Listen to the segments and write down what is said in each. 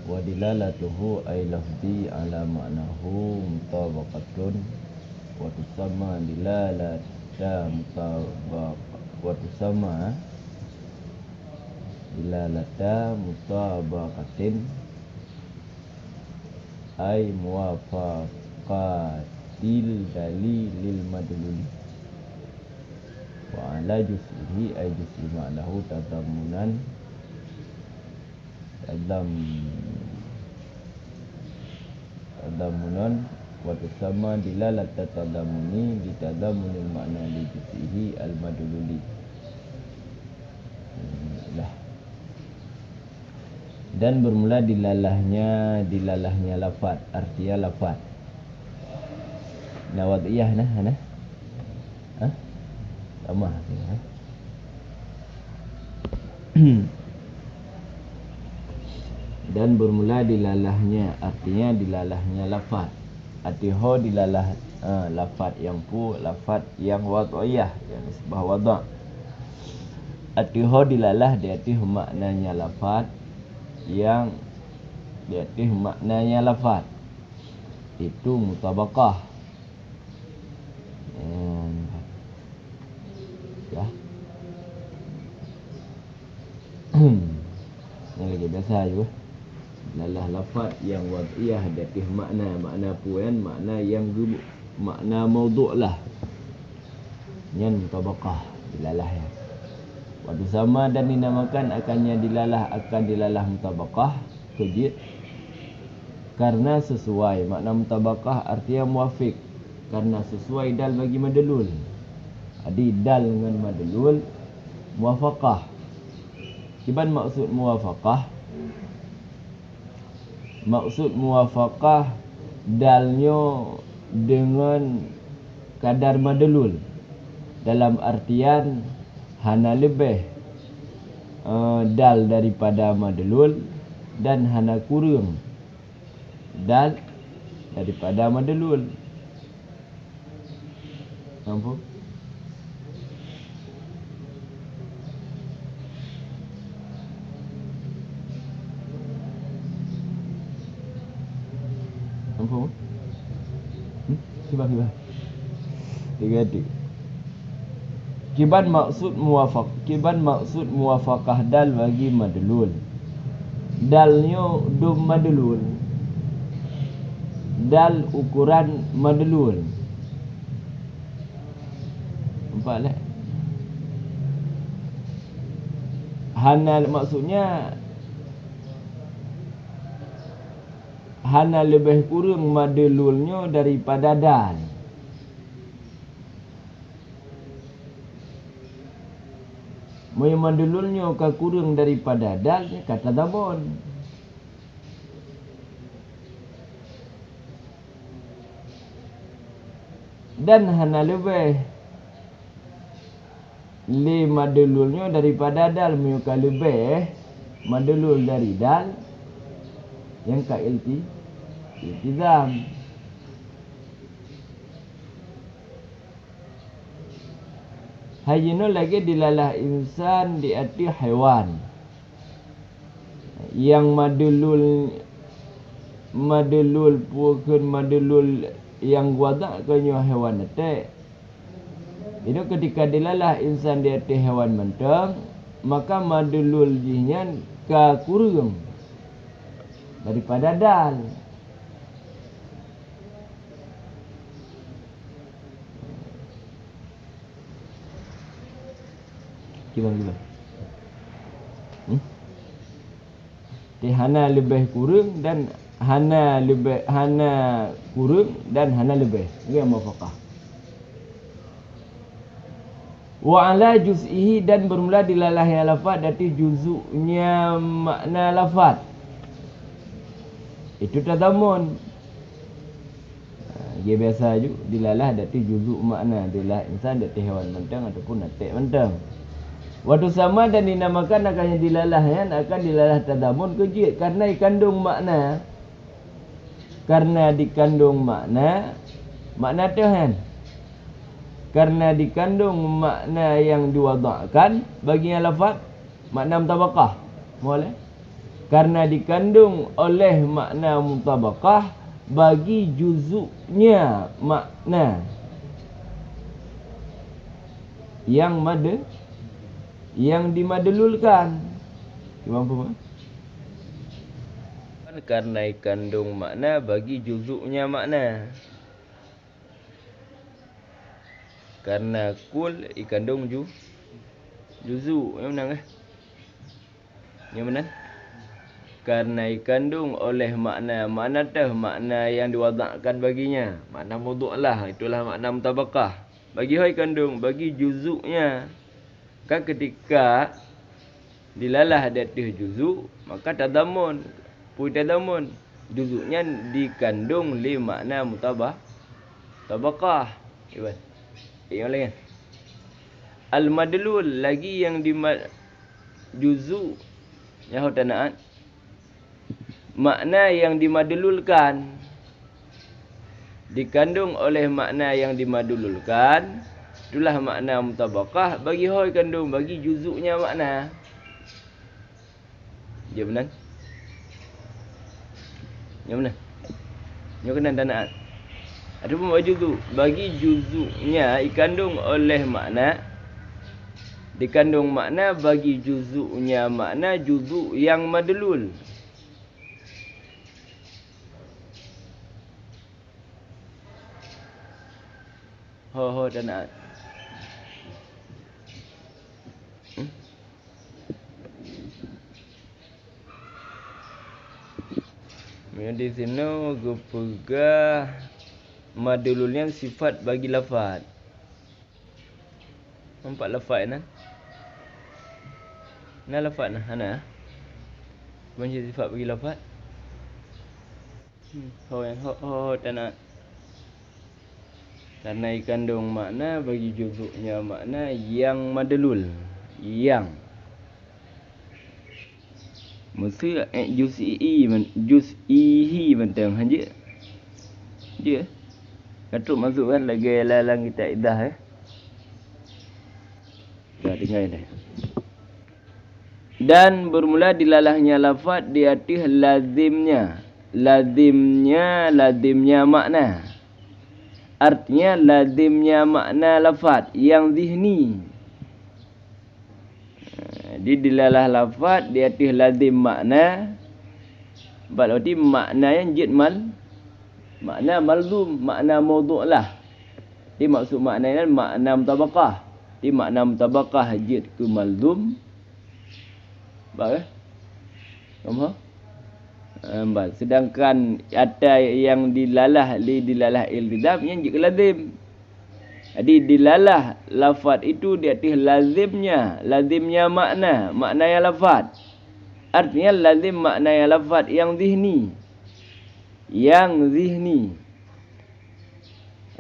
wa dilalatuhu ay lafzi ala ma'nahu mutabaqatun wa tusamma dilalata dilalata mutabaqatin ay muwafaqatil dalilil madluli wa ala juz'ihi ay juz'i ma'nahu tadammunan wa tusamma dilalata tadammuni di tadammunil ma'na li juz'ihi al madluli. Dan bermula dilalahnya lafaz, artinya lafaz. Nawadiyah sama dan bermula dilalahnya, artinya dilalahnya lafaz. Atiho dilalah lafaz yang wad'iyah, yang nisbah wada'. Atiho dilalah diatih maknanya lafaz yang diatih maknanya lafaz itu mutabaqah. Ya. Ini lagi biasa juga. Lalah lafaz yang wad'iyah diatih makna puan, makna yang makna maudhu' lah. Yang mutabaqah dilalah ya. Waktu sama dan dinamakan akannya dilalah mutabaqah kejid karena sesuai. Makna mutabaqah artinya muafiq, karena sesuai dal bagi madlul. Adi dal dengan madlul muwafaqah. Kiban maksud muwafaqah? Maksud muwafaqah dalnya dengan kadar madlul, dalam artian hana lebih dal daripada madlul dan hana kurang dal daripada madlul. Nampak? Nampak? Kiban tiga. Kiban maksud muwafaqah dal bagi madlul. Dalnya dum madlul. Dal ukuran madlul. Nampak tak? Hana maksudnya hana lebih kurang madlulnya daripada dal. Madlulnya ke kurang daripada dal, kata damun. Dan hana lebih madlulnya daripada dal, muka lebih madlul dari dal yang ka iltizam. Hayinu lagi dilalah insan diarti haiwan yang madlul bukan madlul yang wadak kanya haiwan nate. Itu ketika dilalah insan diarti haiwan mentang, maka madlul jihnya ka kurung daripada dal. Gimana? Hana lebih kurang dan hana kurang dan hana lebih. Ini yang muwafaqah. Wa ala juz'ihi dan bermula dilalahnya lafaz dari juzuknya makna lafaz. Itu tadamun. Dia biasa juga dilalah dari juzuk makna, dilalah insan dari hewan mentang ataupun natik mentang. Waktu sama dan dinamakan akannya dilalah akan dilalah tadamun kejid karena dikandung makna. Karena dikandung makna tu kan. Karena dikandung makna yang diwadakkan baginya lafaz makna mutabaqah. Boleh? Karena dikandung oleh makna mutabaqah bagi juzuknya makna yang dimadlulkan. Gimana apa? Karena kandung makna bagi juzuknya makna. Karena kul ikandung juzuk. Yang menang Yang menang? Karena ikandung oleh makna yang diwadakkan baginya. Makna muduklah, itulah makna mutabaqah. Bagi ikandung, bagi juzuknya. Kan ketika dilalah datih juzuk, maka tadamun. Tadamun. Juzuknya dikandung li makna mutabaqah. Iban. Yang lain. Al-madlul lagi yang di juzuk yang tanaan. Makna yang dimadlulkan dikandung oleh makna yang dimadlulkan, itulah makna mutabaqah bagi kandung bagi juzuknya makna. Dia benar? Yang mana? Yang kena tanaan. Adapun bagi juzuknya dikandung oleh makna, dikandung makna bagi juzuknya makna juzuk yang madlul. Tanaan. Di sini gupega madlulnya sifat bagi lafaz. Nampak lafaz nah? Nah lafaz nah, ana. Macam sifat bagi lafaz. Tanaan. Karena ikandung makna bagi juzuknya makna yang madlul. Yang mesti juz'ihi bentang hanya. Dia. Katuk masuk kan lagi lalang kita idah Dah dengar ini. Dan bermula dilalahnya lafaz di atas lazimnya. Lazimnya makna. Artinya lazimnya makna lafaz yang zihni. Dilalah lafaz di atas lazim makna. Berarti makna yang jid makna malzum, makna mawdu' lah. Di maksud makna ini makna mutabaqah. Di makna mutabaqah jid ke malzum. Baik. Faham? Sedangkan ada yang dilalah iltizam yang jid ke lazim. Jadi dilalah lafaz itu di atas lazimnya makna yang lafaz. Artinya lazim makna yang lafaz yang zihni.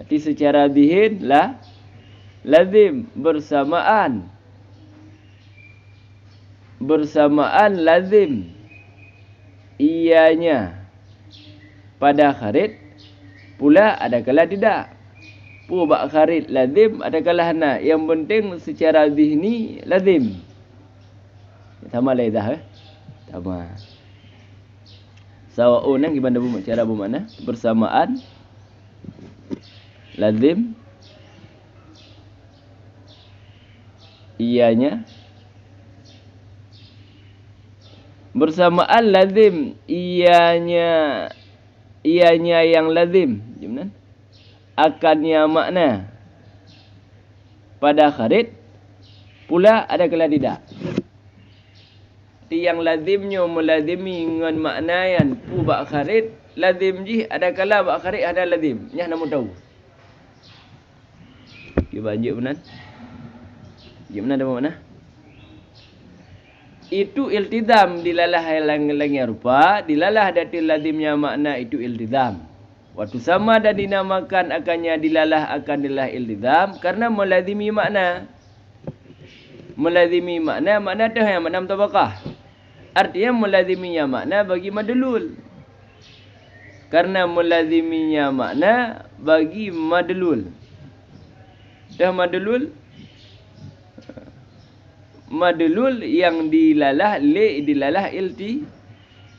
Arti secara zihin lah lazim bersamaan lazim ianya pada kharid pula adakala tidak. Bak kharid lazim adakala hana. Yang penting secara zihni lazim. Sama lah dah sama. Sawa'un yang gimana cara bermakna bersamaan lazim ianya bersamaan lazim ianya yang lazim gimana akannya makna pada kharid pula ada kala tidak. Yang lazimnya melazimi dengan makna yang bak kharid lazim ji ada kala bak kharid ada lazim nyah namun tahu. Banjir benar. Gimana ada mana? Itu iltizam dilalah lang-langnya rupa, dilalah dati lazimnya makna itu iltizam. Waktu sama dan dinamakan akannya dilalah iltizam karena melazimi makna. Melazimi makna dah yang makna mutabaqah. Artinya melaziminya makna bagi madlul. Karena melaziminya makna bagi madlul. Dah madlul yang dilalah iltizam.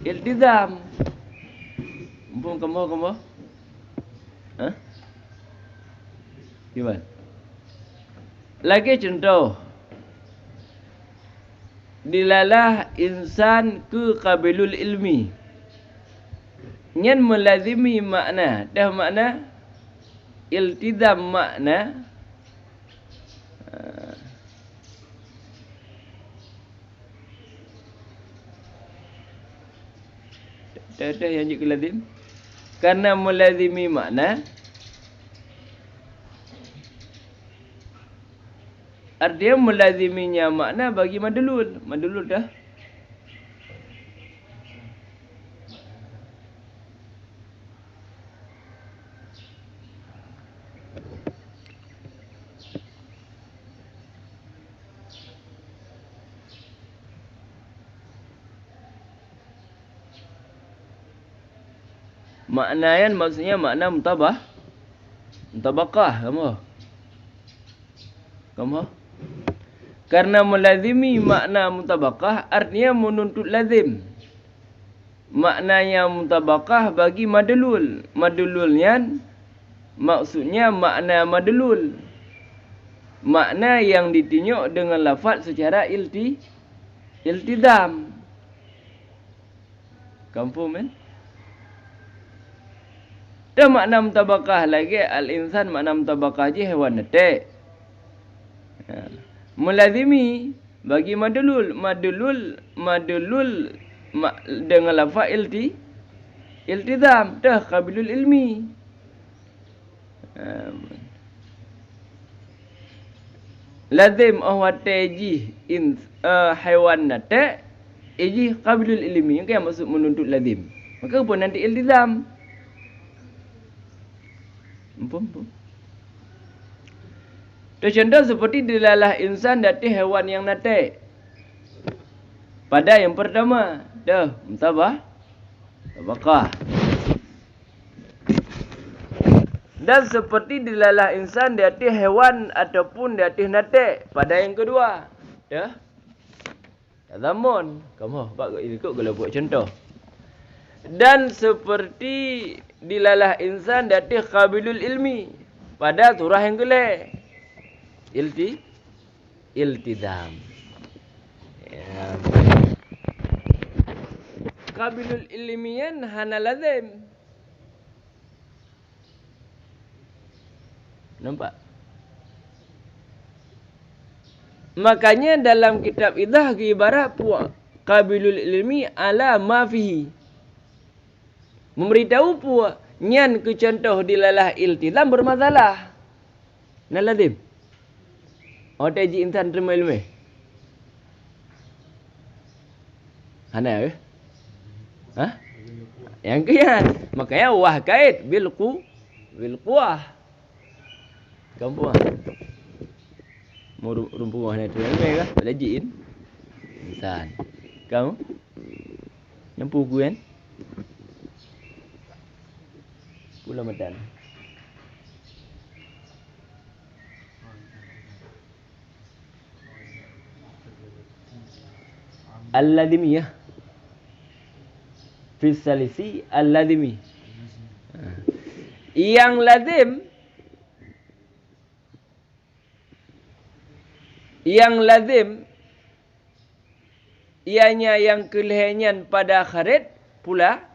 iltizam. Mumpung kamu. Hah? Gimana? Lagi contoh. Dilalah insan ke qabilul ilmi. Nyan melazimi makna. Dah makna iltizam makna. Dah yang jadi lazim. Karena melazimi makna. Artinya melaziminya makna bagi madlul. Madlul dah. Maknayan maksudnya makna mutabakah kamu. Karena melazimi makna mutabakah artinya menuntut lazim. Maknanya mutabakah bagi madlul. Madlulnya maksudnya makna madlul. Makna yang ditinjau dengan lafaz secara iltizam. Kamu faham kan? Dah makna mutabakah lagi al-insan makna mutabakah je hewan netek. Melazimi bagi madlul dengan lafaz iltizam dah qabilul ilmi. Lazim ahwataji haiwan netek iji qabilul ilmi. Yang maksud menuntut lazim. Maka pun nanti iltizam. Contoh seperti dilalah insan dati hewan yang natik. Pada yang pertama, dah mutabakah. Dan seperti dilalah insan dati hewan ataupun dati natik. Pada yang kedua, dah tazamun. Kamu pak ikut kalau buat contoh. Dan seperti dilalah insan dati qabilul ilmi. Pada surah yang kelih. Iltizam. Ya. Qabilul ilmiyan hana lazim. Nampak? Makanya dalam kitab idah ibarat puak qabilul ilmi ala ma fihi. Memberitahu puak nyan ke contoh dilalah iltizam bermasalah. Nah lazim. Otaji insan terima ilmu. Hana ke? Hah? Yang kian. Makanya wah kait bil quwah. Gampang. Mau rumpuh hana tu ilmu ke? Lajin. Insan. Kamu? Nyampu ku kan? Pula madan. Al-ladimiyah fi salisi al-ladimi. Yang lazim ianya yang kelehenyan pada kharit pula.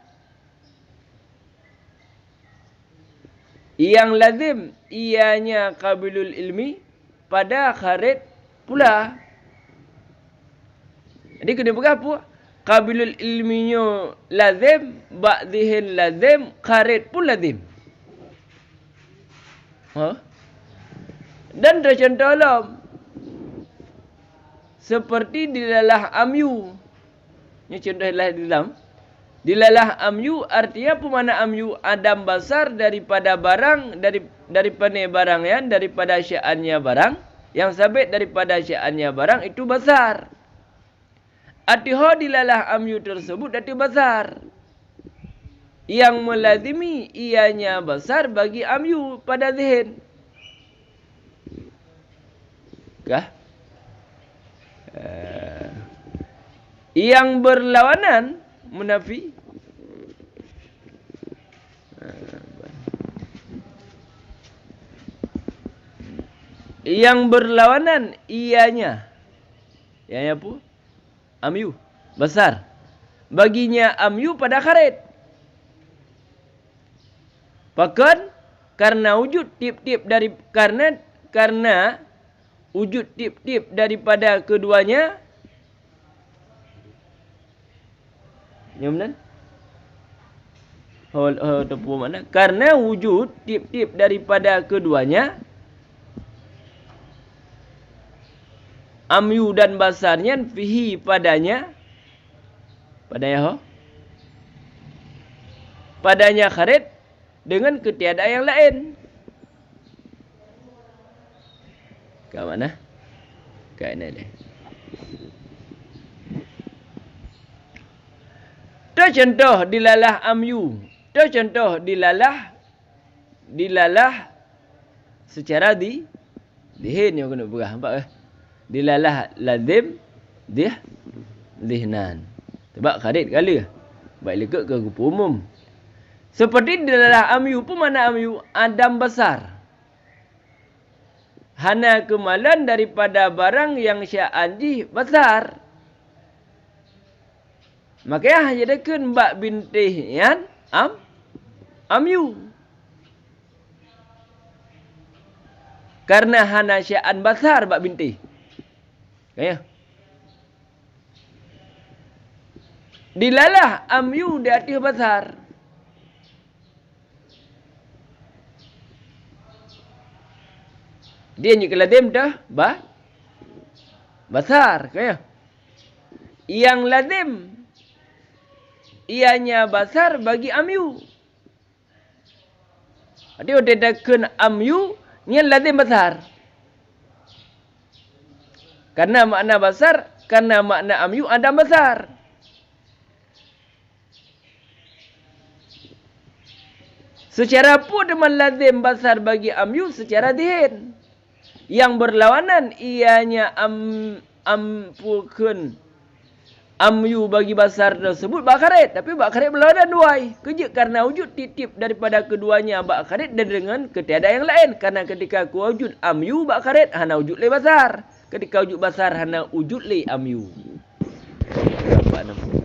Yang lazim ianya qabilul ilmi pada kharit pula. Jadi kena berapa? Qabilul ilminya lazim, ba'dihil lazim, kharit pun lazim. Dan contoh alam. Seperti dilalah amyu. Ini contoh dalam. Dilalah amyu artinya apa mana amyu? Adam besar daripada barang, daripada barang yang, daripada sya'annya barang. Yang sabit daripada sya'annya barang itu besar. Atiho dilalah amyu tersebut dati besar. Yang melazimi ianya besar bagi amyu pada zihin. Kah? Yang berlawanan Munafi. Yang berlawanan ianya. Ianya apa? Amyu. Besar. Baginya amyu pada kharit. Bahkan karena wujud tip-tip dari karena wujud tip-tip daripada keduanya. Nyamnan? Tepu mana? Karena wujud tip-tip daripada keduanya, amyu dan basarnya fihi padanya kharit dengan ketiada yang lain. Ke mana? Ke ini deh. Contoh dilalah amyu. Contoh dilalah secara dihin yang kena berah. Nampak ke? Dilalah lazim dihnan. Sebab kharit kali. Baik lekuk ke rupa umum. Seperti dilalah amyu pun mana amyu? Adam besar. Hana kemalan daripada barang yang sya'anji besar. Makanya jadikan bak bintih yan amyu. Karena hana sya'an besar bak bintih. Kaya. Dilalah amyu di atas besar. Dia ni lazim dah besar. Kaya. Yang lazim ianya besar bagi amyu. Dia dedakan amyu ni lazim besar. Karena makna besar, karena makna amyu ada besar. Secara pun dengan lazim besar bagi amyu secara dihin. Yang berlawanan ianya ampukan amyu bagi besar tersebut bakarit. Tapi bakarit berlawanan duai. Kerja karena wujud titip daripada keduanya bakarit dan dengan ketiada yang lain. Karena ketika wujud amyu bakarit hana wujud le besar. Ketika wujud besar hana wujud le amyu. Nampak nampak.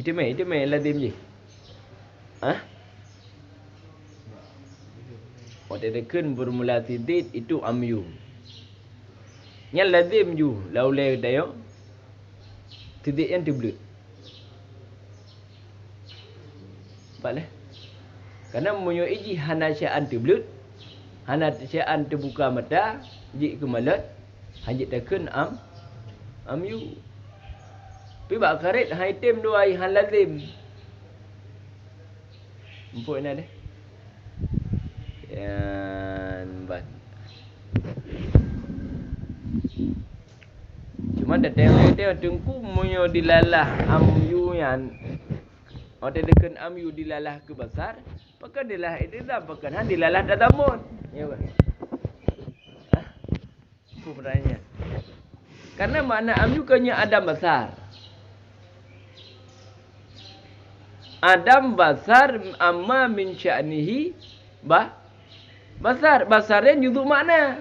Itu mai lazim je. Dedakan bermula titik itu amyu. Yang lazim ju laulai tayo. Titik yang terbelut. Nampaklah. Karena munyo iji hana sya'an terbelut. Hana sya'an terbuka mata. Jik kemalat. Hajit takun amyu. Tapi bak karet haitim dua han lazim. Empuk nak deh. Yan ban. Cuma datang dia tengku munyo dilalah amyu yan. Ada dekan amyu dilalah ke besar, pakai dilalah itu dah pakai han dilalah dah tamun. Ya kan? Apa pertanyaannya? Karena makna amyu kanya Adam besar. Adam besar amma min sya'nihi besar. Besarnya juzuk makna.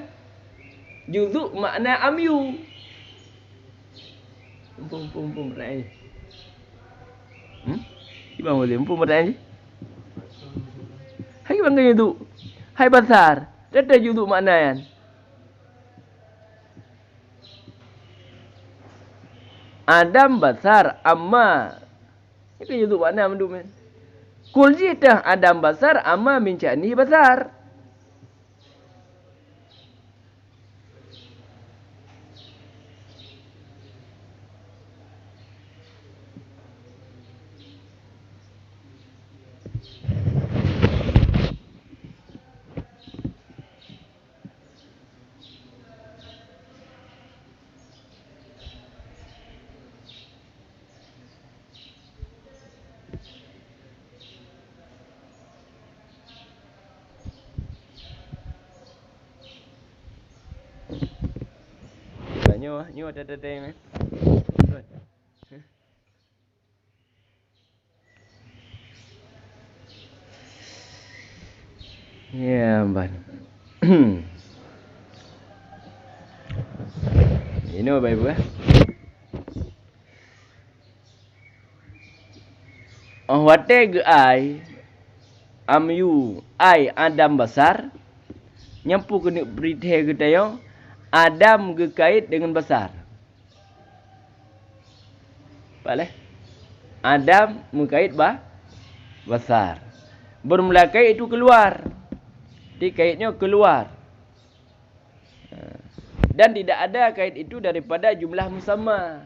Juzuk makna amyu. Empum pertanyaan. Ibang boleh empum pertanyaan. Hai bang juzuk. Hai besar. Ada juzuk makna yan. Adam besar amma. Itu juzuk makna mendum kan. Kul jitah Adam besar amma min sya'nihi besar. nyo teteng. Ya, ban. Ini apa ibu ya? Wate ge ai amyu ai Adam besar nyampu kena berite kita yo Adam ge kait dengan besar. Boleh? Adam mengkait besar. Bermula kait itu keluar. Di kaitnya keluar. Dan tidak ada kait itu daripada jumlah musamma.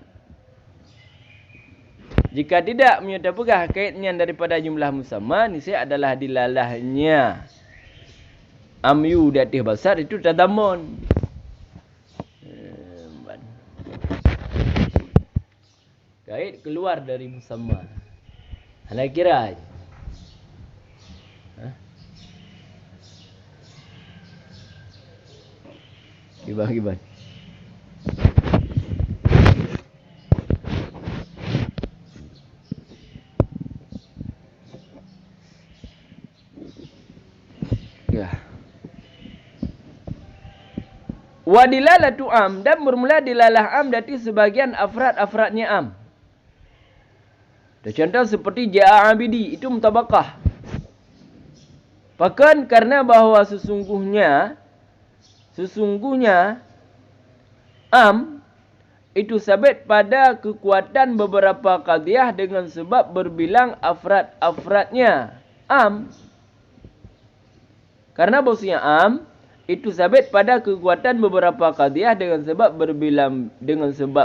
Jika tidak menyata pegah kaitnya daripada jumlah musamma, niscaya adalah dilalahnya amyu di atas besar itu tadamun. Kait keluar dari musamma. Anda kira aja. Gimana? Ya. Wadilalatu am dan bermula dilalah am dari sebagian afrad-afradnya am. Contoh seperti ja'a abidi itu mutabaqah. Bahkan karena bahawa sesungguhnya am itu sabit pada kekuatan beberapa qadiyah dengan sebab berbilang afrad-afradnya am. Karena bahasanya am itu sabit pada kekuatan beberapa qadiyah dengan sebab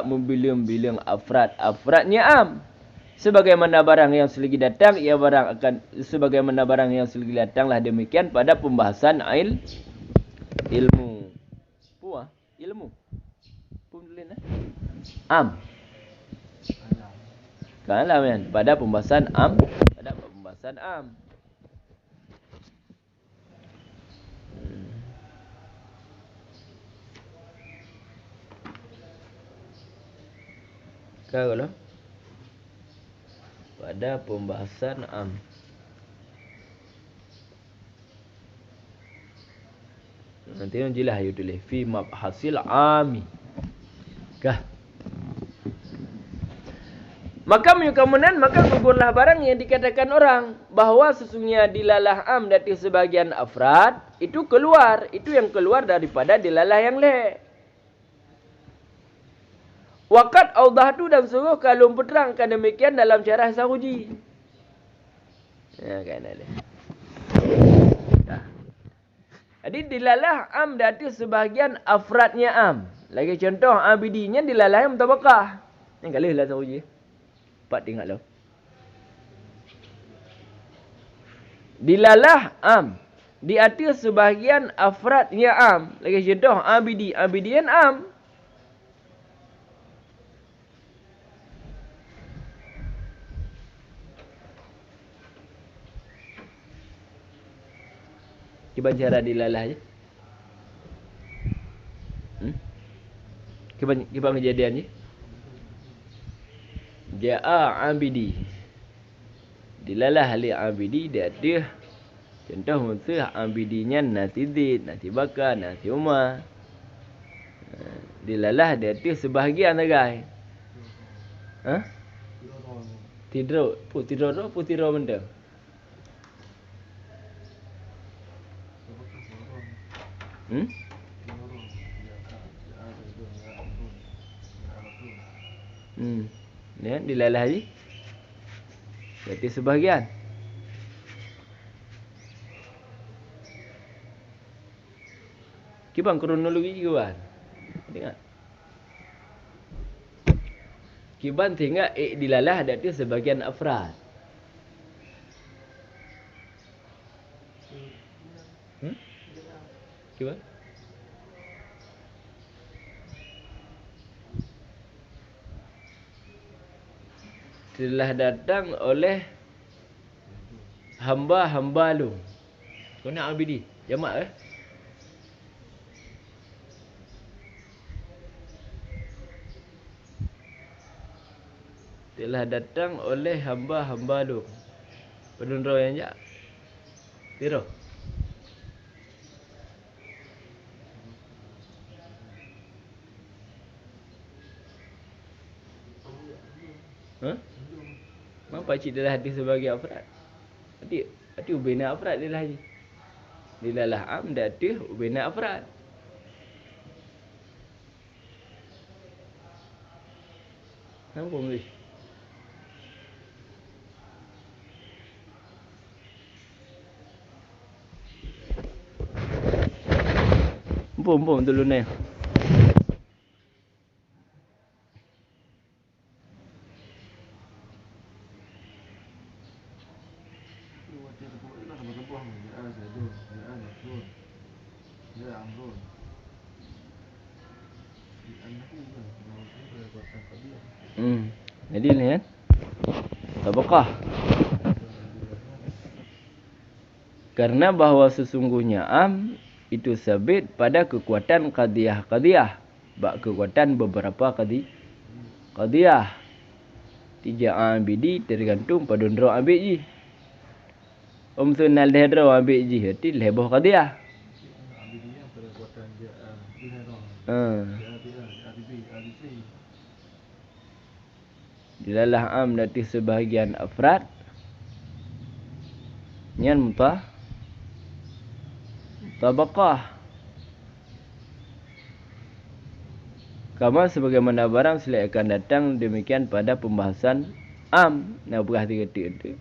membilang-bilang afrad-afradnya am. Sebagaimana barang yang selagi datang, sebagaimana barang yang selagi datanglah demikian pada pembahasan ilmu. Puah, ilmu. Pundulin am. Kalah kan pada pembahasan am, Kalau pada pembahasan am. Nanti yang jelas ayo tulis fi mabhasil ami. Kah? Maka gugurlah barang yang dikatakan orang bahawa sesungguhnya dilalah am dari sebagian afrad itu yang keluar daripada dilalah yang le. Waqad awdahtu dan sungguh kalau menerangkan demikian dalam syarah Sahuji. Ya kan ada. Jadi dilalah am dari sebahagian afradnya am. Lagi contoh abidinya dilalah yang mutabaqah. Yang kali lah Sahuji. Pak tengok lo. Dilalah am di atas sebahagian afradnya am. Lagi contoh abidian am. Cuba cara dilalah je. Cuba kejadian je. Ja'a abidi. Dilalah li abidi dia ada. Contoh musuh abidinya nasi zid, nasi bakar, nasi umar. Dilalah dia ada sebahagian guys. Tidur benda. Ya, dilalah je. Jadi sebahagian. Kibang kronologi kiban. Tengok. Kiban tengok dilalah dari sebahagian afrad. Kiban? Telah datang oleh hamba-hamba lu. Kau nak abidi? Jamak telah datang oleh hamba-hamba lu. Penundro yang jak. Tiro. Hah? Mengapa cik dalah hadis sebagai afrad? Hati ubina afrad dia lah haji. Dia lah am dah hati ubina afrad. Nampak boleh? Empom dulu ni. Jadi ni kan. Tabaqah. Karena bahawa sesungguhnya am itu sabit pada kekuatan qadiyah. Bak kekuatan beberapa qadiyah. Tiga abidi tergantung pada ndro abid ji. Sunal dehro abid ji hati leboh qadiyah. Dilalah am nanti sebahagian afrad nyan tabaqah. Kama sebagaimana barang sila akan datang demikian pada pembahasan am nak berah tiga-tiga itu.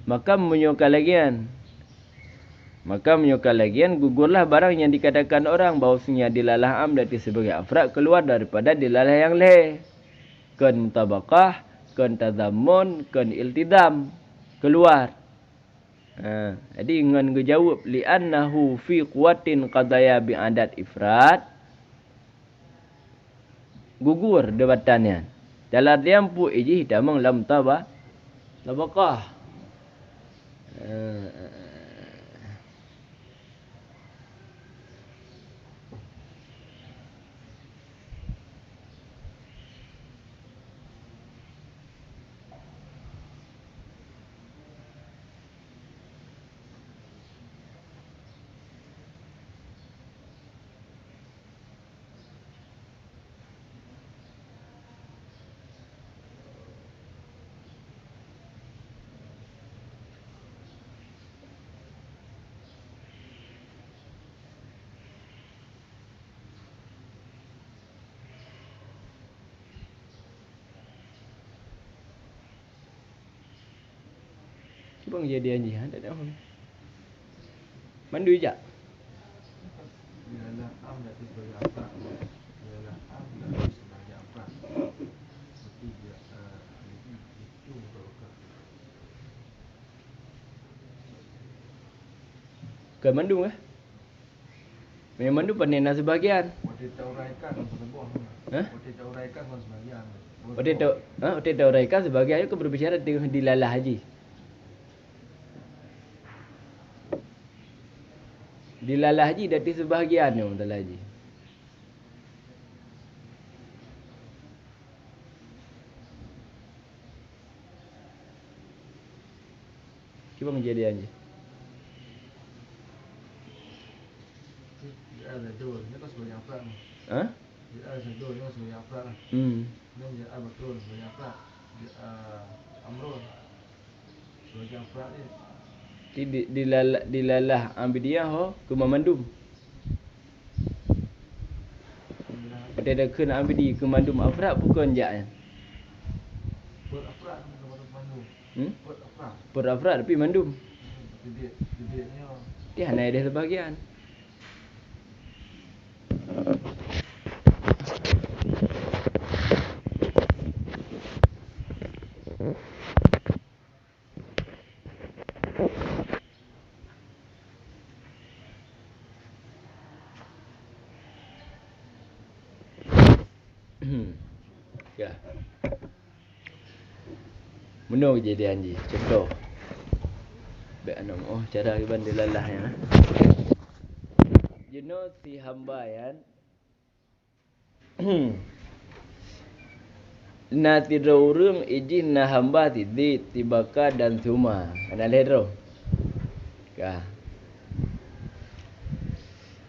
Maka menyokal lagian gugurlah barang yang dikatakan orang bahawasanya dilalah am nanti sebagai afrad keluar daripada dilalah yang leh. Kan mutabaqah, kan tadammun, kan iltidam keluar. Jadi ngan ngejawab li'annahu fi quwwatin qadaya bi'adat ifrad gugur debatannya. Dalam diampu iji damang lam tabaqah. Bang jadi anji tak ada apa. Mandu je. Ialah am nanti sebagai apa? Ialah am nanti sebagai apa? Seperti dia itu betul. Ke mandu Memang mandu panena sebahagian. Waktu tauraikan sebuah. Waktu tauraikan sebahagian. Waktu tauraikan sebahagian itu berbicara dengan dilalah haji. Dilalah haji dati sebahagian yang dalam haji. Cuba menjadi haji. Dia ada dua, dia kan sebagai apa? Dia ada dua, dia sebagai apa? Dia ada betul sebagai apa? Dia amrul sebagai apa ni? Dilalah ambidiyah ke mandum. Pada ada kena ambidi ke mandum afrad bukan jak. Per afrad bukan mandum. Per afrad tapi mandum. Dia Dia naik dia sebahagian. Ya. Menung jadi anji. Contoh. Baik anak cara iban dilalah ya. You know si hamba ya. na tidaurung ijin na hamba tidit tibaka dan tuma. Ada lero. Kah.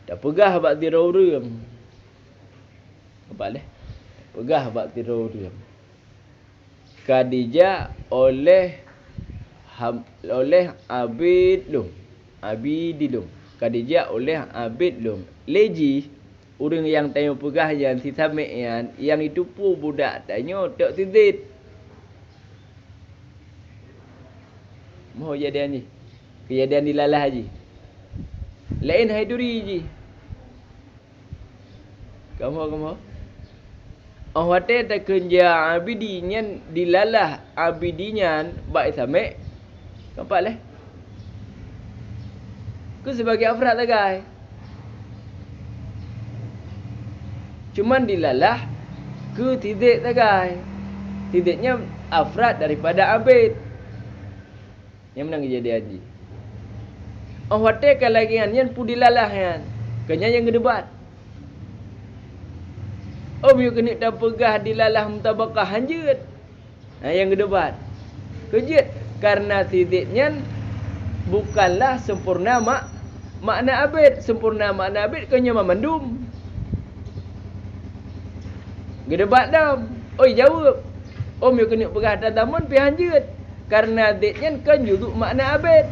Dah pegah bak tidaurung. Apa leh? Pegah bak tidaurung. Khadijah oleh abid lum. Abidilum. Khadijah oleh abid lum. Leji orang yang tanya pegah yang si samik yang itu pun budak tanya tak tidit. Mau jadian ni. Kejadian dilalah haji. Lain haiduri ji. Kamu. Awate tak kerja abidinyan dilalah abidinyan baik samik. Nampak leh? Ku sebagai afrad lah guys. Cuman dilalah ke tidik tak guys. Tidiknya afrad daripada abid. Yang menang jadi haji. Awate kalagian yang pu dilalah yan. Kenya yang gedebat. You kena tak pegah dilalah mutabakah hanjut. Yang gedebat. Kejut. Karena tidiknya bukanlah sempurna makna abid. Sempurna makna abid kenya memandum. Gedebat dah. Jawab. You kena pegah tatamun pi hanjut. Karena tidiknya kan juduk makna abid.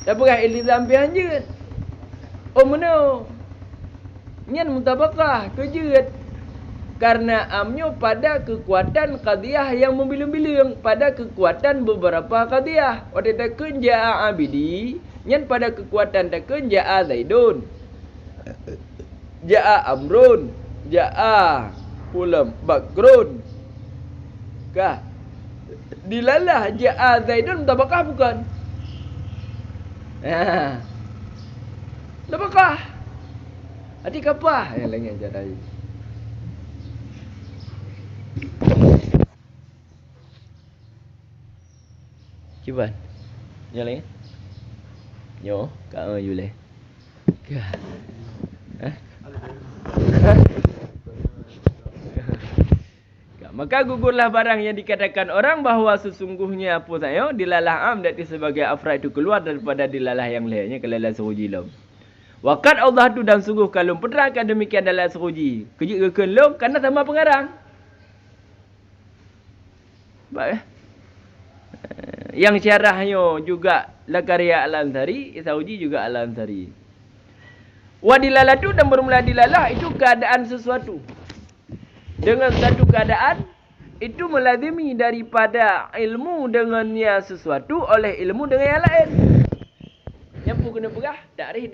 Tak pegah ilizam pi hanjut. Mana? Nyan mutabakah kejut. Karena amnya pada kekuatan qadiyah yang membilang-bilang. Pada kekuatan beberapa qadiyah. Waktu takun ja'a abidi. Nyan pada kekuatan takun ja'a zaidun. Ja'a amrun. Ja'a pulam bakrun. Kah? Dilalah ja'a zaidun mutabakah bukan? Mutabakah? Adik apa? Yang lain ajar tadi. Cuba. Yang lain? Yo, kau Yule. Maka gugurlah barang yang dikatakan orang bahawa sesungguhnya apa saya dilalah am dati sebagai afrad itu keluar daripada dilalah yang lainnya kelalah seruji lam. Waqad Allah tu dan sungguh kalau penerangkan demikian dalam seruji. Kejut ke lam kerana sama pengarang. Baik. Yang syarahnya juga Lakaria Al-Ansari, Sauji juga Al-Ansari. Wa dilalah tu dan bermula dilalah itu keadaan sesuatu. Dengan satu keadaan itu melazimi daripada ilmu dengannya sesuatu oleh ilmu dengan yang lain. Yang pun kena pegah takrif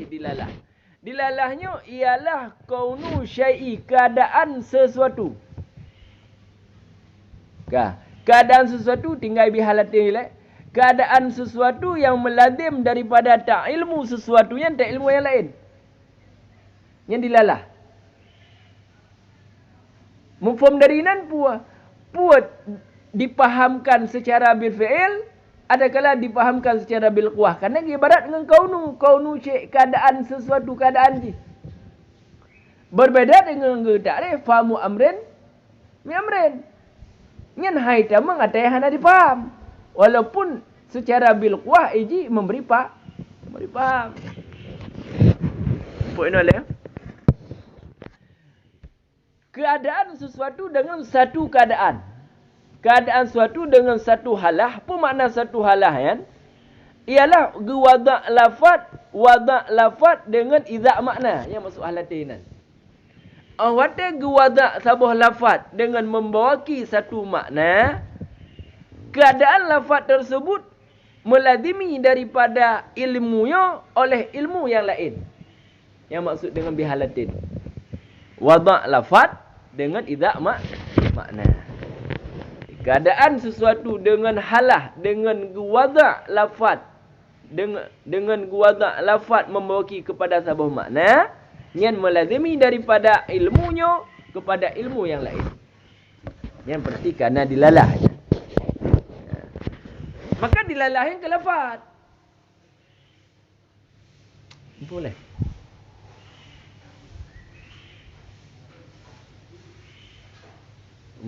dilalah. Dilalahnya ialah kaunu syai'i keadaan sesuatu. Keadaan sesuatu tinggal bihalatin ilaih. Keadaan sesuatu yang melazim daripada tak ilmu sesuatu yang tak ilmu yang lain. Yang dilalah. Mufhum dari nan puat dipahamkan secara bil fi'il, adakala dipahamkan secara bil quwah. Karena ibarat dengan kaunu syai' keadaan sesuatu keadaan ji. Berbeda dengan takrif fahamu amrin mi amrin. Nyan hai ta mengatai hana dipaham. Walaupun secara bil quwah iji memberi paham. Poin oleh keadaan sesuatu dengan satu keadaan. Keadaan sesuatu dengan satu halah. Apa makna satu halah kan? Ialah wada' lafad dengan idza' makna. Yang masuk halatinan. Awata wada' sabuh lafad dengan membawaki satu makna. Keadaan lafad tersebut melazimi daripada ilmunya oleh ilmu yang lain. Yang maksud dengan bihalatin. Wada' lafad dengan idza' makna. Keadaan sesuatu dengan halah, dengan wada' lafad, dengan wada' lafad membawaki kepada sebuah makna, yang melazimi daripada ilmunya kepada ilmu yang lain. Yang berarti kerana dilalah. Maka dilalah yang ke lafad. Boleh.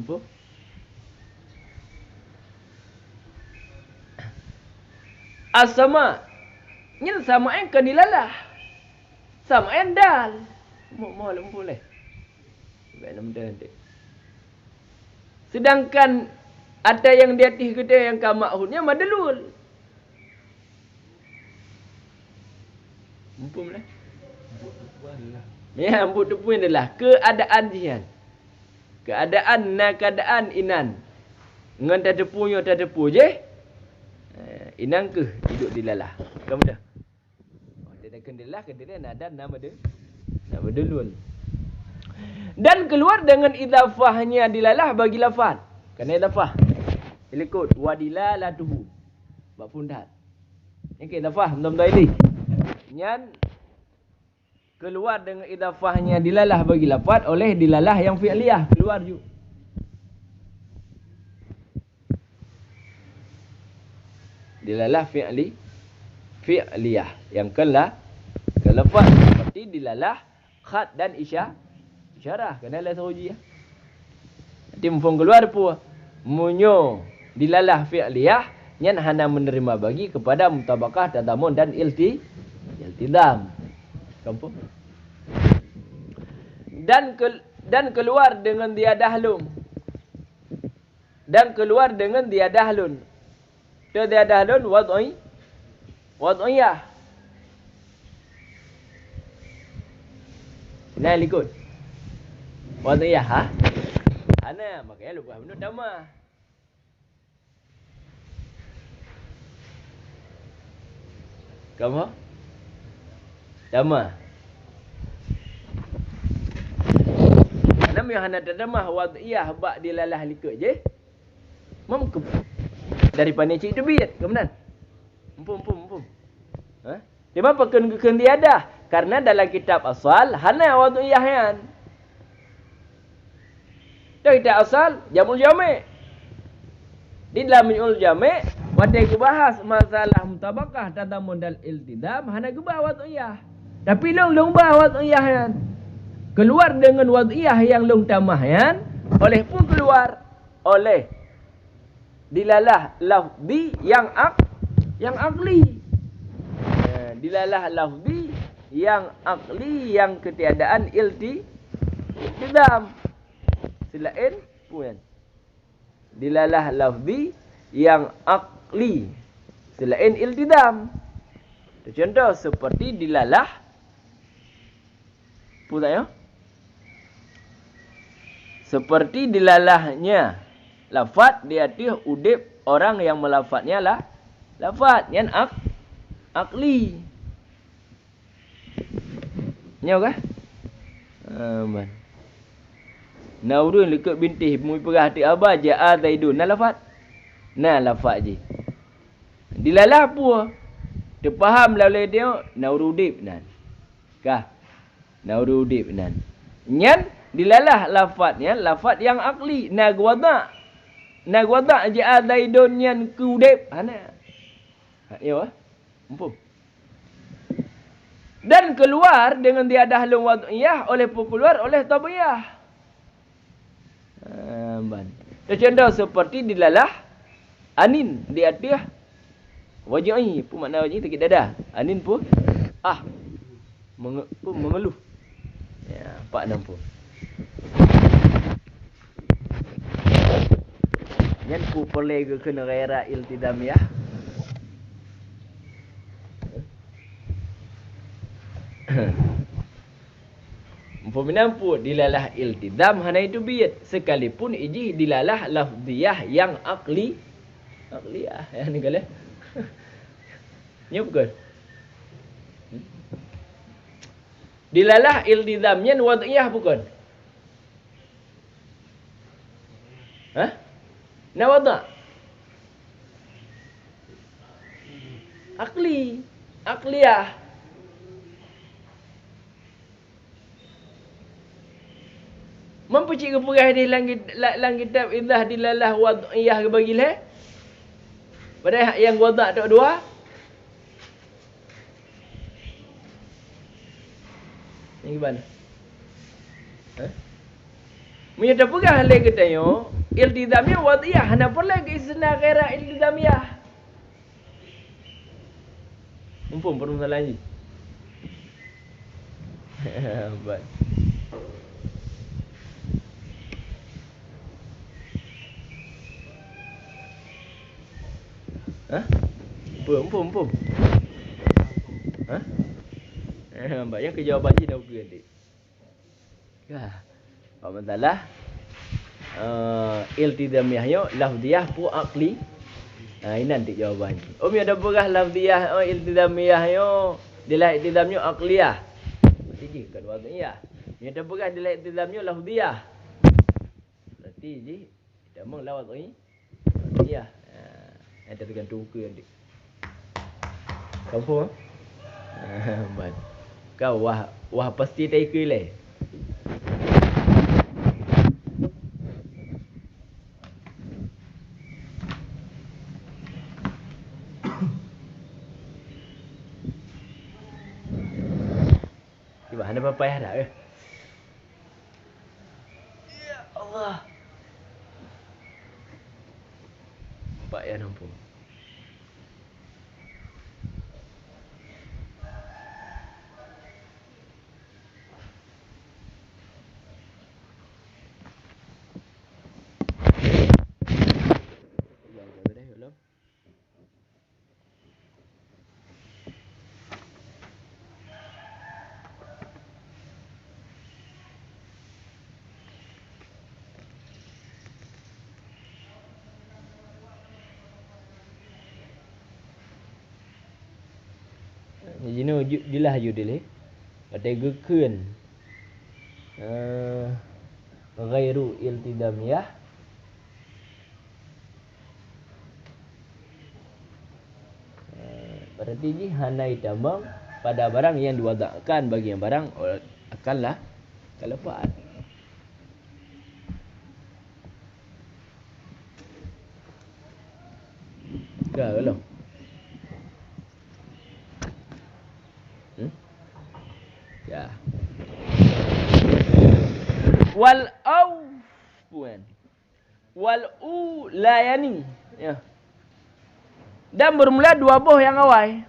Apa? As-sama. Nyen sama yang ke dilalah. Sama yang dal. Mau boleh. Belum dah. Sedangkan ada yang di atas gede yang kamakhudnya madlul. Mumpum lah. Ya, ambut depan adalah keadaan jian. Keadaan inan. Ngan tak depunya tak depu je. Inang ke hidup di lalah. Kamu dah. Dia dah kendilah ada nama dia. Nama dulul. Dan keluar dengan idafahnya dilalah bagi lafaz. Kerana idafah. Ikut wadilalatuhu. Bab pundat. Ini ke idafah betul-betul ini. Nyan keluar dengan idafahnya dilalah bagi lafaz oleh dilalah yang fi'liyah keluar juga. Dilalah fi'liyah yang ke lafaz seperti dilalah khat dan isyarah kena la sauji ya. Nanti mufhum keluar pun munyo dilalah fi'liyah nyan hana menerima bagi kepada mutabaqah tadamun dan iltizam. Kampung. Dan keluar dengan dia dahlun. Dan keluar dengan dia dahlun. Dia dahlun wad'iyah. Nah ikut. Wad'iyah ha? Ana makanya lupa benar dama. Kamu? Dama. Nama yang hana tadamah wad'iyah bak dilalah likut je. Mampu. Daripada cik tebit. Kemudian. Mumpum. Ha? Dia apa kena diadah? Karena dalam kitab asal hana wad'iyah yan. Dalam kitab asal jamul jami'. Di dalam jamul jami' wadai bahas masalah mutabaqah tadamun dan iltizam hana gebah wad'iyah. Tapi long bah wad'iyah yan. Keluar dengan wad'iyah yang long tamah yan, oleh pun keluar oleh dilalah lafzi yang akli. Dilalah lafzi yang akli yang ketiadaan iltizam. Selain pun dilalah lafzi yang akli selain iltizam. Contoh seperti dilalah pula seperti dilalahnya lafaz di atas udip orang yang melafaznya lafaz yang akli. Nyau kah? Aman. Naurun lekut bintih mui perah hati abah ja'a zaidun. Nah lafaz je. Dilalah pun terfaham lalu dia naurudib nan. Kah? Naurudib nan. Nyan dilalah lafaznya lafaz yang akli. Nagwada ja'a zaidun nyan kudib. Ana. Ya wah. Mumpung. Dan keluar dengan dia dahlun wad'iyah oleh keluar oleh tabiyah. Contoh seperti dilalah anin di atas wajhi pun makna wajhi sakit dada. Anin pun mengeluh. Ya, 4 pun. Yan pu perle ke kena ghaira iltizam ya. Peminampu dilalah iltizam hana itu biyat sekalipun iji dilalah lafziyah yang akliyah ya ni kala. Nya bukan. Dilalah iltizamnya wad'iyah bukan. Hah? Na wada' akliyah. Mampu cik keperah di lang kitab idah dilalah wad'iyah ke bagilah. Padahal yang wada' tak dua. Ini gimana? Menyata perah lagi katanya. iltizamiyah wad'iyah. Hana pula ke isna ghaira iltizamiyah. Mumpung permasalahan ni. Baik. Hah? Mumpung. Hah? Nampaknya kejawapan je dah okey adik. Apa masalah? Iltizamiyahnya lafziyah pu aqli. Ini nanti jawabannya. Umi ada berah lafziyah iltizamiyahnya dilah iltizamnya aqliyah. Jadi kan wad'iyah. Ni ada berah dilah iltizamnya lafziyah. Berarti je damang la wad'iyah. Ada tergantung ke adik. Kamu? Baik. Kau wah pasti tak ikut le. Cuba anda papayah dah ke? Ya Allah. Pak ya nampak. Jadi no dilah ju dile. Ada gekeun. Ghairu iltizamiyah. Berarti ji hanai tamam pada barang yang diwadakkan bagi yang barang akanlah kelepaat. Kalau ya. Wal ulayani. Ya. Dan bermula dua buah yang awal.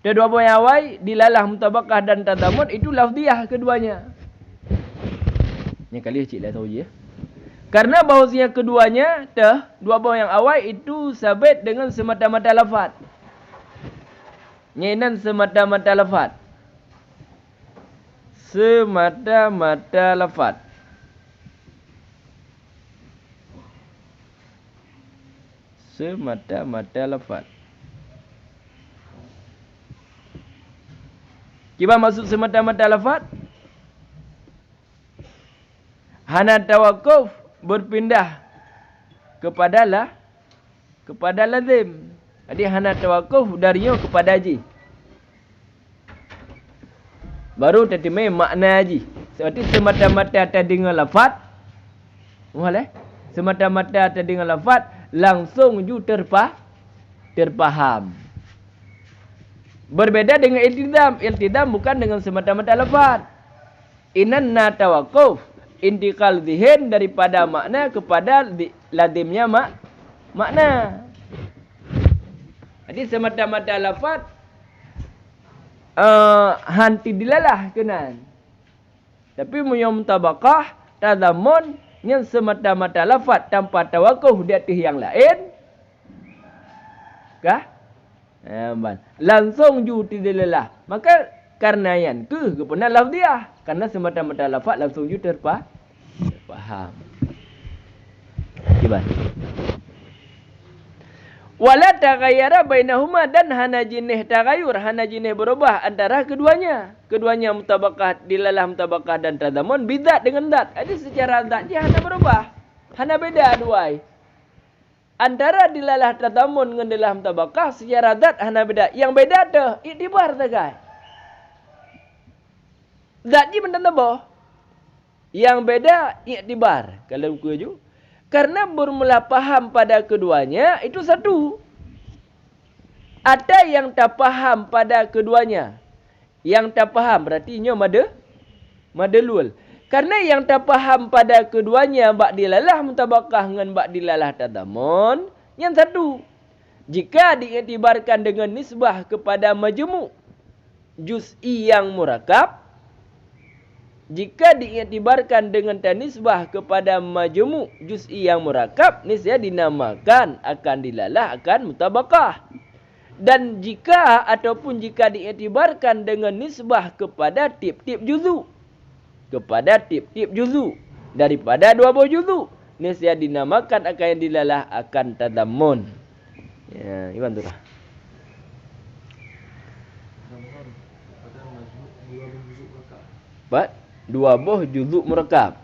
Dan dua buah yang awal dilalah mutabakah dan tadamun itu lafziyah keduanya. Ni kali cik dah tahu je. Karena bahawasanya keduanya dua buah yang awal itu sabit dengan semata-mata lafaz. Nyenan semata-mata lafaz. Semata-mata lafaz. Semata-mata lafaz. Kiba maksud semata-mata lafaz? Hana tawakuf berpindah kepada lazim. Jadi hana tawakuf darinya kepada haji. Baru tertimai makna haji. Seperti semata-mata terdengar lafaz. Semata-mata terdengar lafaz langsung ju terfaham. Berbeda dengan iltizam. Iltizam bukan dengan semata-mata lafaz. Inanna tawakuf intikal zihin daripada makna kepada lazimnya makna. Jadi semata-mata lafaz hanti dilalah kenan. Tapi munyam tabaqah tadamun yang semata-mata lafaz tanpa tawakuf di atas yang lain. Kah? Langsung ju dilalah. Maka karena yang tu kepena lafziyah. Karena semata-mata lafaz langsung ju terfaham. Gimana? Wala taghayyara bainahuma dan hana jinih taghayyur, hana jinih berubah antara keduanya. Keduanya mutabaqah, dilalah mutabaqah dan tadamun bidzat dengan zat. Jadi secara zat dia hana berubah. Hana beda duai. Antara dilalah tadamun dengan dilalah mutabaqah secara zat hana beda. Yang beda tu iktibar tagai. Zat ni benda apa? Yang beda iktibar. Kalau buku ju karena bermula paham pada keduanya itu satu. Ada yang tak faham pada keduanya. Yang tak faham berarti nya madalul. Karena yang terpaham pada keduanya bak dilalah mutabakah dengan bak dilalah tadamun. Yang satu, jika diiktibarkan dengan nisbah kepada majmu' juz'i yang murakab, jika diiktibarkan dengan tanisbah kepada majmu' juz'i yang murakab, nisbah dinamakan akan dilalah akan mutabakah. Dan jika ataupun jika diiktibarkan dengan nisbah kepada tip-tip juzu, kepada tip-tip juzu daripada dua buah juzu, nisbah dinamakan akan yang dilalah akan tadammun. Ya, Iwan tu lah. Dua buah juzuk murakab.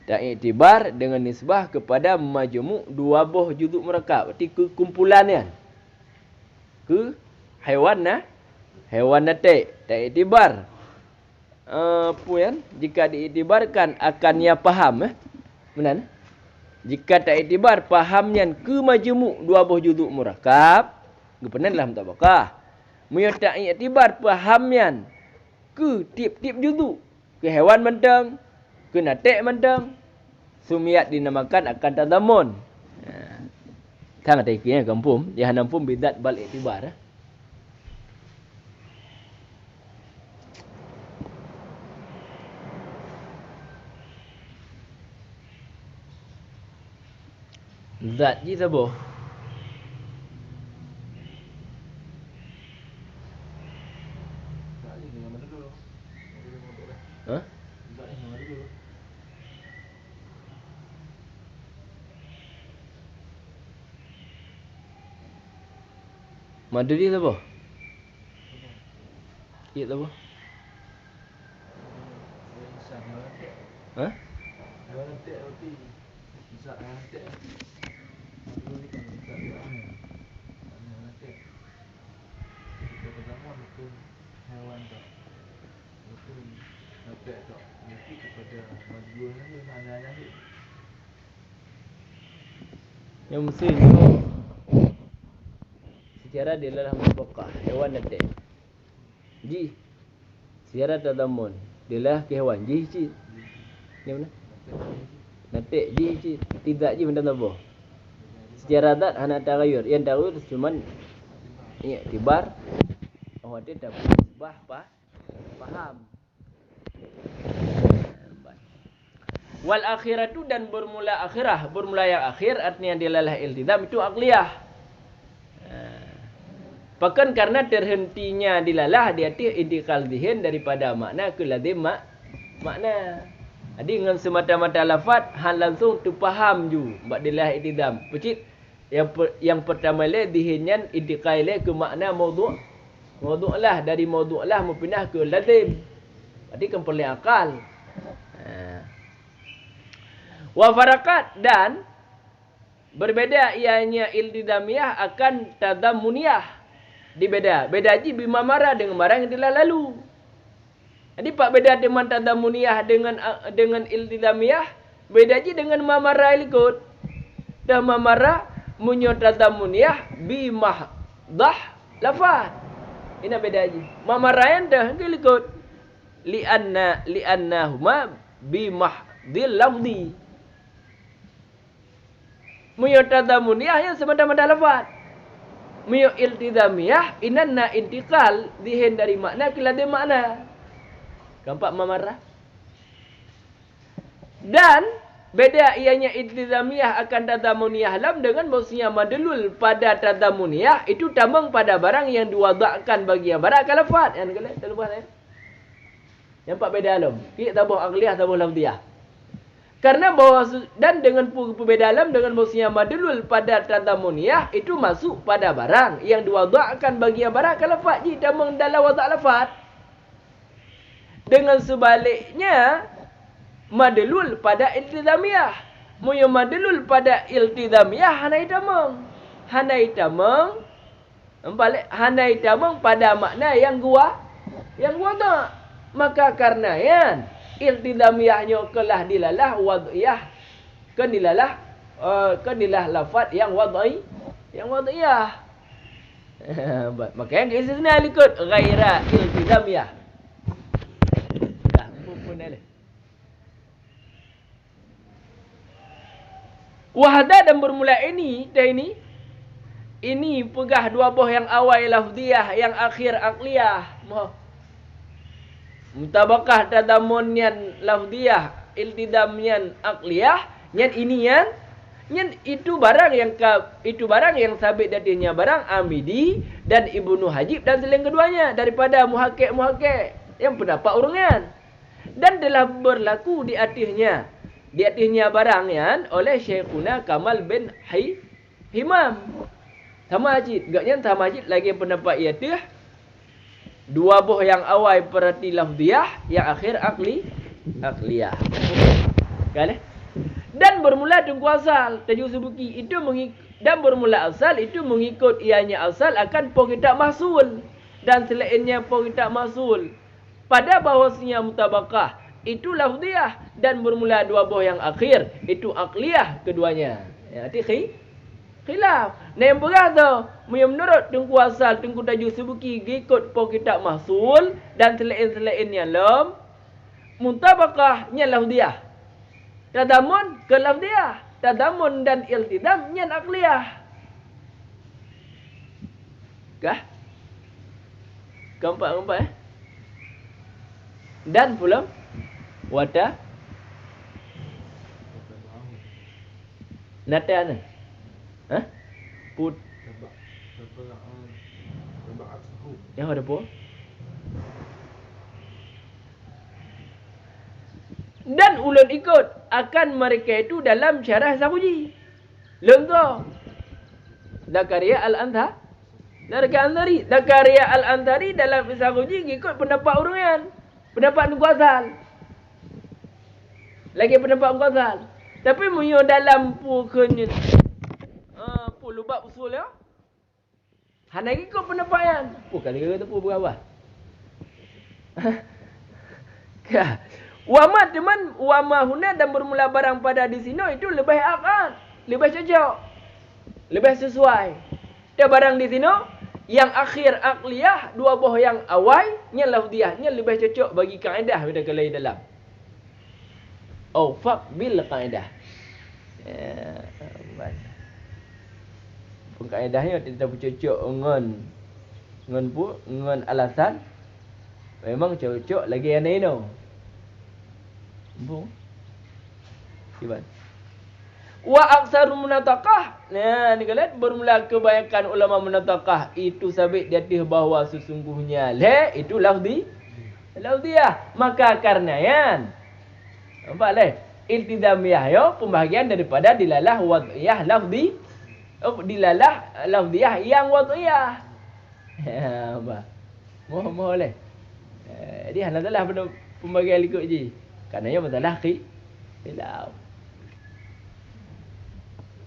Dan iktibar dengan nisbah kepada majmu' dua buah juzuk murakab. Berarti kekumpulannya. Ke haiwan natik. Dan iktibar. Jika diiktibarkan akan yang faham. Benar? Jika tak iktibar fahamnya ke majmu' dua buah juzuk murakab. Kepenan dalam mutabakah. Mereka tak iktibar fahamnya ke tip-tip juzuk. Ke hewan mentang, ke natik mentang, sumiat dinamakan akan tadamun. Sangat ikhtiar kampung, dia nampum bidat bal iktibar. Zat je sabo. Hah? Madu dia apa? Iya apa? Hah? Yang mestinya secara dia adalah mutabakah hewan natik. Ji. Secara tadamun dia adalah ke hewan ji ci. Ni mana? Natik ji ci. Tidak ji benda apa? Secara zat hanya tagayur. Yang tagayur cuma iktibar. Oh dia dapat sebah faham. Wal akhiratu dan bermula akhirah. Bermula yang akhir artinya dilalah iltizam itu aqliyah. Bahkan karena terhentinya dilalah dia intikal zihin daripada makna ke lazim makna. Jadi dengan semata-mata lafaz hal langsung terfaham ju bak dilalah iltizam. Pecik yang pertama le zihinnya intikal le ke makna maudhu'. Maudhu' lah dari maudhu' lah berpindah ke lazim. Jadi kan perlu akal. Wa farakat dan berbeda ianya iltizamiyah akan tadammuniyah. Dibeda. Beda ji bima marah dengan barang yang telah lalu. Jadi pak beda dengan tadammuniyah dengan iltizamiyah, beda ji dengan mamarah ikut. Dah mamarah munyo tadammuniyah bima dah lafaz. Ini beda ji. Mamarah yang dah ikut. Li'annahuma bimahdil lafzi. Muyo tadamuniyah yang semata-mata lafaz. Muyo iltizamiyah inanna intikal zihin dari makna ke lazim makna. Nampak mamarah? Dan beda ianya iltizamiyah akan tadamuniyah lam dengan maksudnya madlul pada tadamuniyah itu tambang pada barang yang diwadakkan bagi barang ke lafaz. Yang kena terlupa saya. Nampak beda lam. Kita tabuh aqliyah tabuh lafziyah. Karena bahwa dan dengan perbedaan alam dengan maksudnya madlul pada tadamuniyah itu masuk pada barang yang diwadakkan bagi barang ke lafaz ji tambang dalam wadak lafaz. Dengan sebaliknya madlul pada iltizamiyah. Muyo madlul pada iltizamiyah hanai tamang. Hanai tamang balik hanai tamang pada makna yang gua tak. Maka karena yan iltizamiyahnya kelah dilalah wad'iyah kenilalah lafaz yang wad'iyah. Maka yang istisna ikut ghaira iltizamiyah. Dah pun ada. Wahda dan bermula ini pegah dua buah yang awal lafziyah, yang akhir akliyah. Mutabakah tadamun yan lafziyah, iltidam yan akliyah, yan ini yan itu barang yang sabit datinya barang Amidi dan Ibnu Hajib dan selain keduanya daripada muhakkik yang pendapat urungan. Dan telah berlaku di atasnya barang yan oleh Syekhuna Kamal bin Himam Tamajid. Gaknya Tamajid lagi pendapat iatih dua buah yang awal perhati lafziyah, yang akhir akliyah. Kan? Dan bermula tunggu asal tajuk sebuki itu dan bermula asal itu mengikut ianya asal akan pengitak mahsul dan selainnya pengitak mahsul. Pada bahawasanya mutabakah itu lafziyah dan bermula dua buah yang akhir itu akliyah keduanya. Ya, arti khilaf. Nah yang berkata menurut tunggu asal tunggu tajuk sebuki ikut pengitak mahsul dan selain-selainnya lam mutabakahnya lafziyah. Tadamun ke lafziyah, tadamun dan iltidam nyan akliyah. Kah? Keempat. Dan pula wada natana. Hah? Put. Yang ada apa? Dan ulun ikut akan mereka itu dalam syarah Sabuji. Contoh Zakaria Al-Anthari. Zakaria Al-Anthari dalam Sabuji ikut pendapat urungan, pendapat Nuqasal. Lagi pendapat Nuqasal. Tapi munyo dalam pukenya lubab usul ya. Hana ikut pendapat yang. Bukan dia kata berapa. Wama huna dan bermula barang pada di sini itu lebih akal, lebih cocok, lebih sesuai. Dia barang di sini yang akhir akliyah, dua buah yang awal nya lafziyah, nya lebih cocok bagi kaedah pada kalau dalam. Faq bil kaedah. Kaedahnya tidak bercocok dengan alasan. Memang cocok lagi yang ini. Gimana? Wa aksaru munataqah. Nah, ni kalian bermula kebanyakan ulama munataqah itu sabit di atas bahawa sesungguhnya itu lafziyah. Maka karenanya nampak iltizamiyah yo pembahagian daripada dilalah wad'iyah dilalah lafziyah yang wad'iyah. Apa? Mohon boleh. Dia hanalah pembagian ikut je. Karenanya masalah khilaf.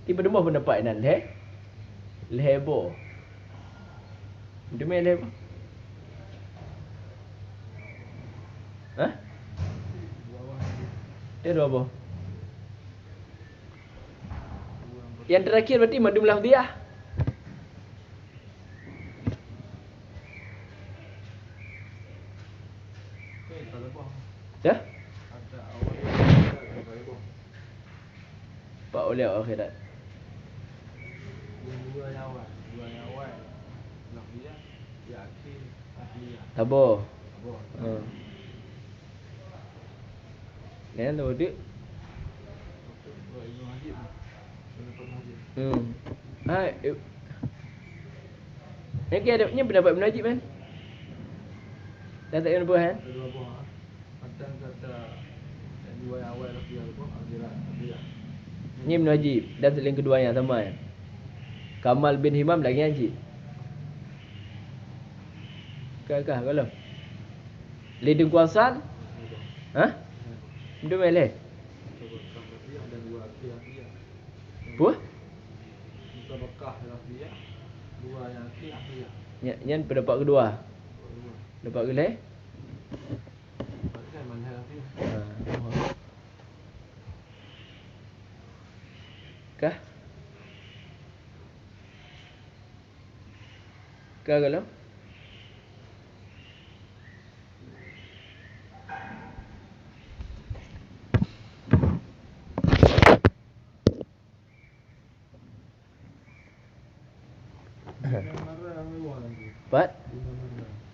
Tiba demo pendapat nan lehebo. Demi lehebo. Hah? Dia dua apa? Yang terakhir berarti madum lafziyah. Ya? Pak oleh akhirat. Dua yang awal. Lafziyah, ya akhir. Tabo. Nè tôi biết. Yang kia ada punya pendapat Ibn Najib kan? Dah tak ada buah kan? Dua buah. Kadang kata yang dua yang awal lagi ada buah akhirat. Ni Ibn Najib dan selain keduanya sama kan? Kamal bin Himam lagi yang cik. Kah kalau. Lidung kuasal? Hah? Dia meleh. Buah? Mutabakah lafziyah, dua yang akhir. Yang pendapat kedua. Pendapat kedua. Pasal mana lafziyah? Kah kalau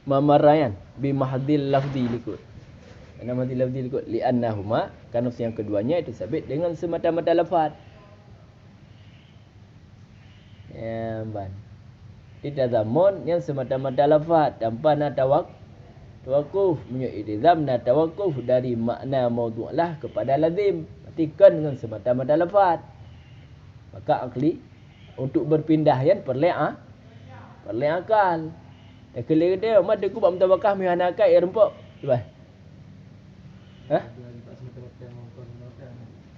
mamarayan bi mahdil lafzi likut. Nama mahdil lafzi likut li'annahuma, karena yang keduanya itu sabit dengan semata-mata lafaz. Ya, ban. Itadhamun yang semata-mata lafaz tanpa nak tawakuf, menyu'idizam na tawakuf dari makna mawdu'lah kepada lazim. Artikan dengan semata-mata lafaz. Maka akli untuk berpindah yang perlu akal. Kalau dia mad aku buat mutabakah mihana akal ya rempok. Cuba. Hah?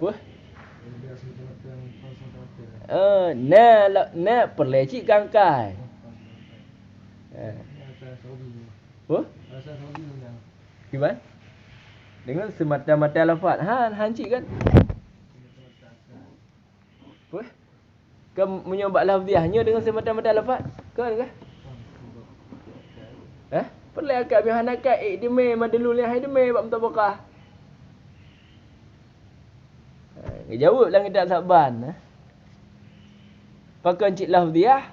Apa? Na perlecik kangkai. Oh? Gimana? Dengan semata-mata lafaz. Hancik kan? Apa? Kau menyobak lafziahnya dengan semata-mata lafaz? Kan? Perlu akal mihana akal ikdime madlul yang haidime buat mutabakah. Jawab lang tidak saban. Pakai cik lafziah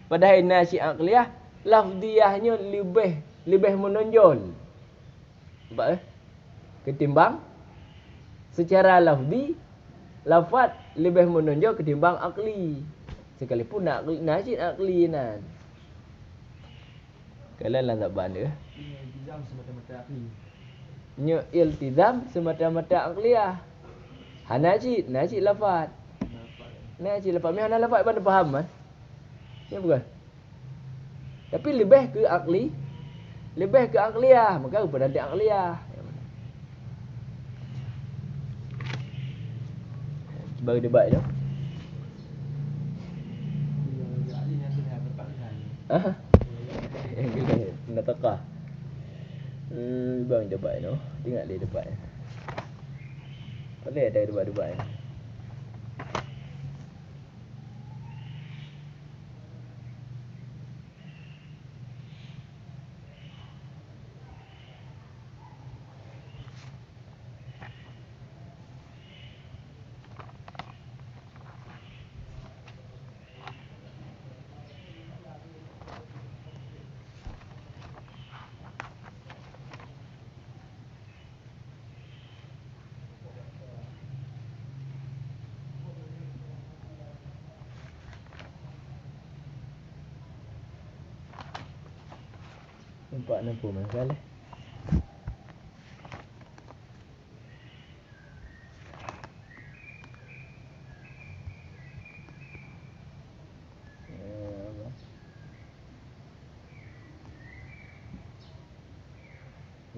padahal nasi aqliyah, lafziahnya lebih menonjol. Sebab ketimbang secara lafzi lafaz lebih menonjol ketimbang akli. Sekalipun nasi akli nan. Kalau lah saban dia. Iltizam semata-mata akli. Iltizam semata-mata akliyah. Nasi lafaz. Nasi lafaz. Mihana lafaz pada faham kan? Ya bukan? Tapi lebih ke akli. Lebih ke akliyah. Maka kepada nanti akliyah. Sebagai debat tu. Yang gila. Nak takah. Bang debat tu. Tengok dia debat. Boleh ada debat-debat ni. Nampak masalah.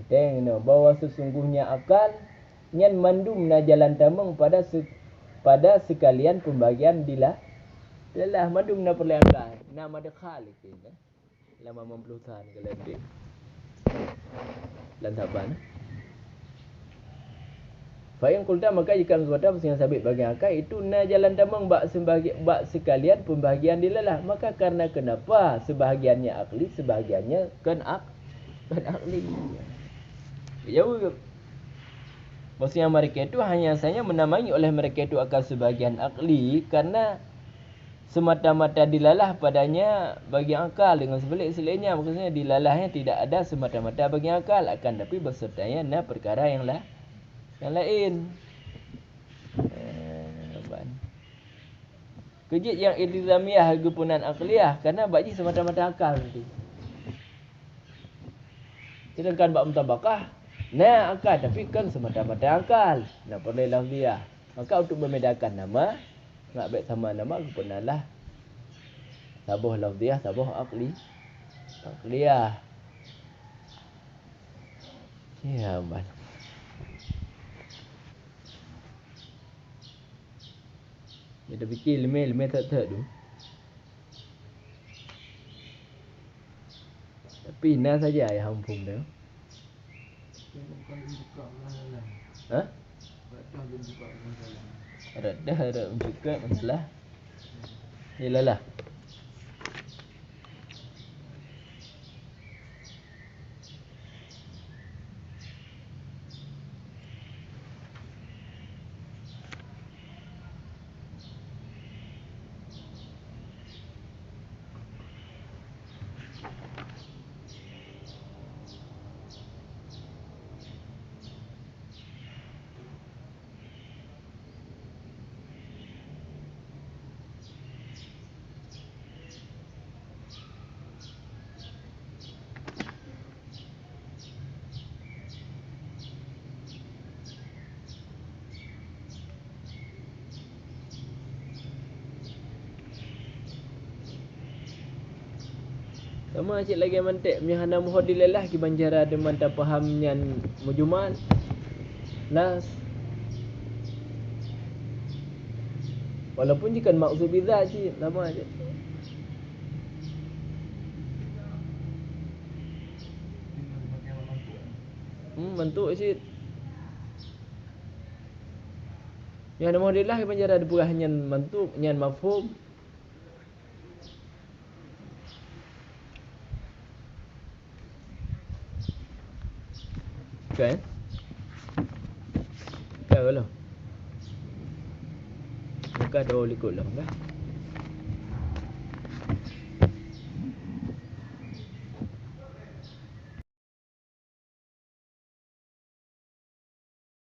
Tengok bahawa sesungguhnya akal nyan mandum na jalan tamang pada sekalian pembagian dilah mandum na perlu akal nama ada khalik ni lama memplutan kelendek lantaban fa in qulta maka jika sesuatu yang sabit bagi akal itu na jalan tamang bak sekalian pembagian dilah maka karena kenapa sebahagiannya akli sebahagiannya kan akli. Jawab. Maksudnya mereka itu hanya saja menamai oleh mereka itu akal sebahagian akli karena semata-mata dilalah padanya bagi akal dengan sebaliknya maksudnya dilalahnya tidak ada semata-mata bagi akal akan tapi bersertanya perkara yang lain. Kejit yang iltizamiyah gupunan akliyah karena bagi semata-mata akal nanti. Sedangkan bab mutabakah akal tapi kan semata-mata akal. Perlu lafziah. Maka untuk membedakan nama nak baik sama nama kebenalah sabuh lafziah sabuh akliyah. Ya man. Dia fikir lemah tak tu. Tapi saja yang hampung tu. Ada juga masalah. Yalah. Sama cik lagi mantik punya hana muhadilah ki banjara de man tak faham nyan mujuman. Nas. Walaupun jika maksud biza cik sama aja. Mantuk cik. Yang hana muhadilah ki banjara de purah nyan mantuk nyan mafhum. Kan? Tahu lah. Bukan ada ikut lah kan?